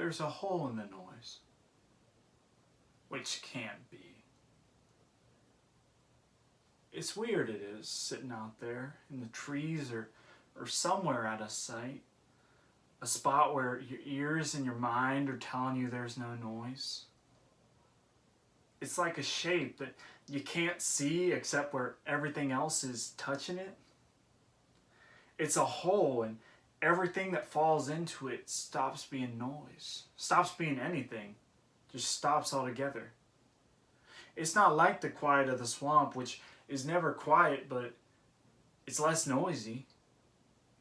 there's a hole in the noise, which can't be. It's weird it is, sitting out there in the trees or somewhere out of sight. A spot where your ears and your mind are telling you there's no noise. It's like a shape that you can't see except where everything else is touching it. It's a hole, and everything that falls into it stops being noise, stops being anything, just stops altogether. It's not like the quiet of the swamp, which is never quiet, but it's less noisy.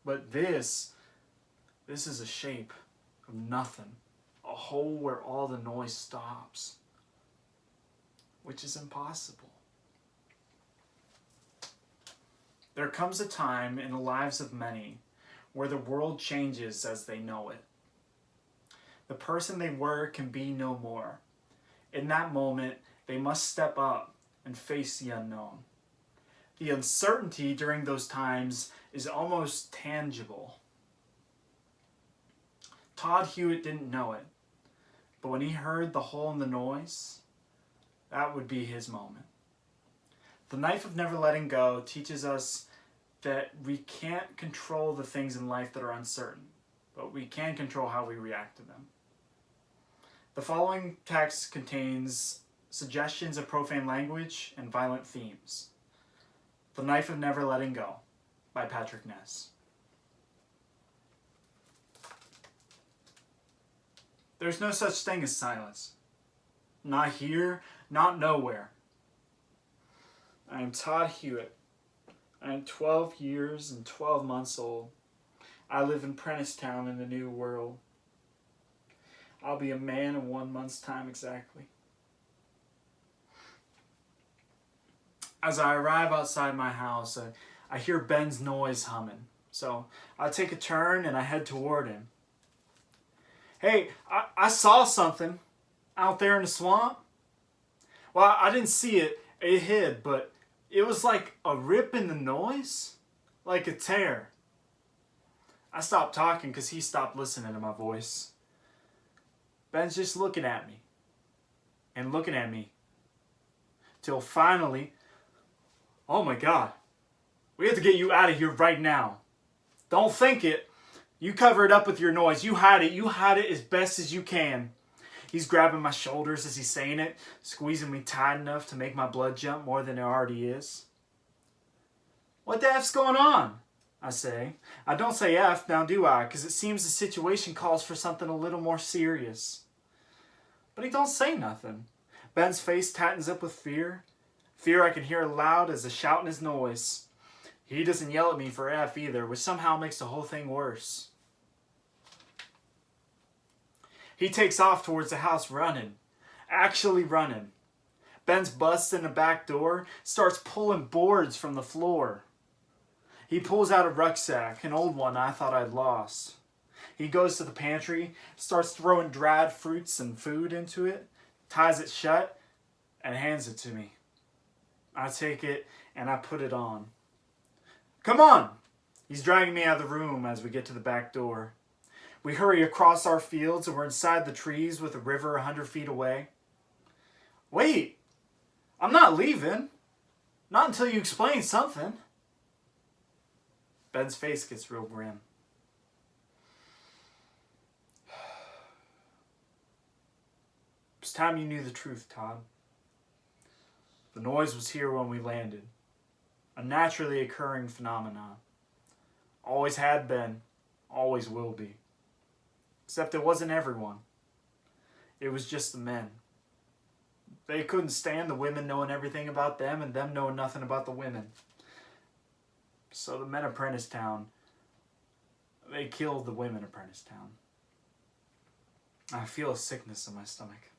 But this is a shape of nothing, a hole where all the noise stops, which is impossible. There comes a time in the lives of many where the world changes as they know it. The person they were can be no more. In that moment, they must step up and face the unknown. The uncertainty during those times is almost tangible. Todd Hewitt didn't know it, but when he heard the hole in the noise, that would be his moment. The Knife of Never Letting Go teaches us that we can't control the things in life that are uncertain, but we can control how we react to them. The following text contains suggestions of profane language and violent themes. The Knife of Never Letting Go by Patrick Ness. There's no such thing as silence. Not here, not nowhere. I am Todd Hewitt. I am 12 years and 12 months old. I live in Prenticetown in the New World. I'll be a man in 1 month's time exactly. As I arrive outside my house, I hear Ben's noise humming. So I take a turn and I head toward him. Hey, I saw something out there in the swamp. Well, I didn't see it. It hid, but it was like a rip in the noise, like a tear. I stopped talking because he stopped listening to my voice. Ben's just looking at me and looking at me till finally, oh my God, we have to get you out of here right now. Don't think it. You cover it up with your noise. You hide it. You hide it as best as you can. He's grabbing my shoulders as he's saying it, squeezing me tight enough to make my blood jump more than it already is. What the F's going on? I say. I don't say F now, do I? Because it seems the situation calls for something a little more serious. But he don't say nothing. Ben's face tightens up with fear. Fear I can hear loud as a shout in his noise. He doesn't yell at me for F either, which somehow makes the whole thing worse. He takes off towards the house running. Actually running. Ben's busts in the back door, starts pulling boards from the floor. He pulls out a rucksack, an old one I thought I'd lost. He goes to the pantry, starts throwing dried fruits and food into it, ties it shut, and hands it to me. I take it and I put it on. Come on! He's dragging me out of the room as we get to the back door. We hurry across our fields and we're inside the trees with the river 100 feet away. Wait! I'm not leaving. Not until you explain something. Ben's face gets real grim. It's time you knew the truth, Todd. The noise was here when we landed. A naturally occurring phenomenon. Always had been, always will be. Except it wasn't everyone. It was just the men. They couldn't stand the women knowing everything about them and them knowing nothing about the women. So the men of Prenticetown, they killed the women of Prenticetown. I feel a sickness in my stomach.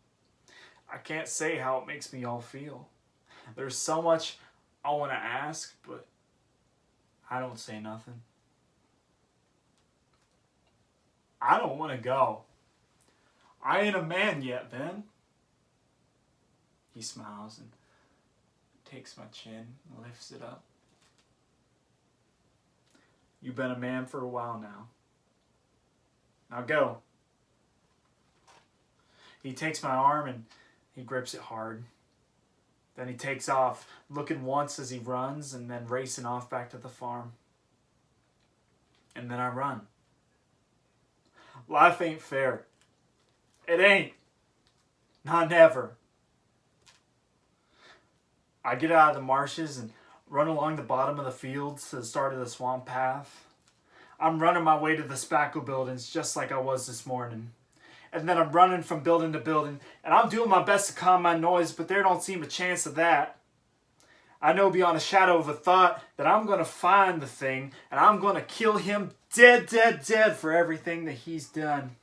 I can't say how it makes me all feel. There's so much I want to ask, but I don't say nothing. I don't want to go. I ain't a man yet, Ben. He smiles and takes my chin and lifts it up. You've been a man for a while now. Now go. He takes my arm and he grips it hard. Then he takes off, looking once as he runs and then racing off back to the farm. And then I run. Life ain't fair. It ain't. Not never. I get out of the marshes and run along the bottom of the fields to the start of the swamp path. I'm running my way to the spackle buildings just like I was this morning. And then I'm running from building to building, and I'm doing my best to calm my noise, but there don't seem a chance of that. I know beyond a shadow of a thought that I'm going to find the thing, and I'm going to kill him dead, dead, dead for everything that he's done.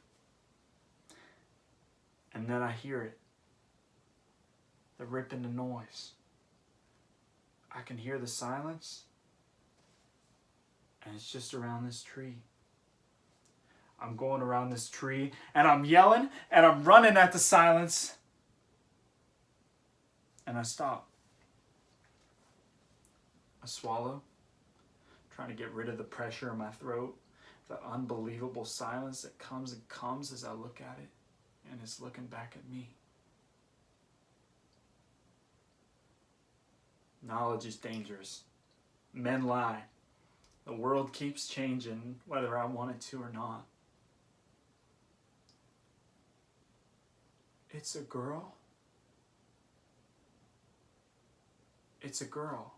And then I hear it. The rip in the noise. I can hear the silence, and it's just around this tree. I'm going around this tree, and I'm yelling, and I'm running at the silence, and I stop. I swallow, trying to get rid of the pressure in my throat, the unbelievable silence that comes and comes as I look at it, and it's looking back at me. Knowledge is dangerous. Men lie. The world keeps changing, whether I want it to or not. It's a girl. It's a girl.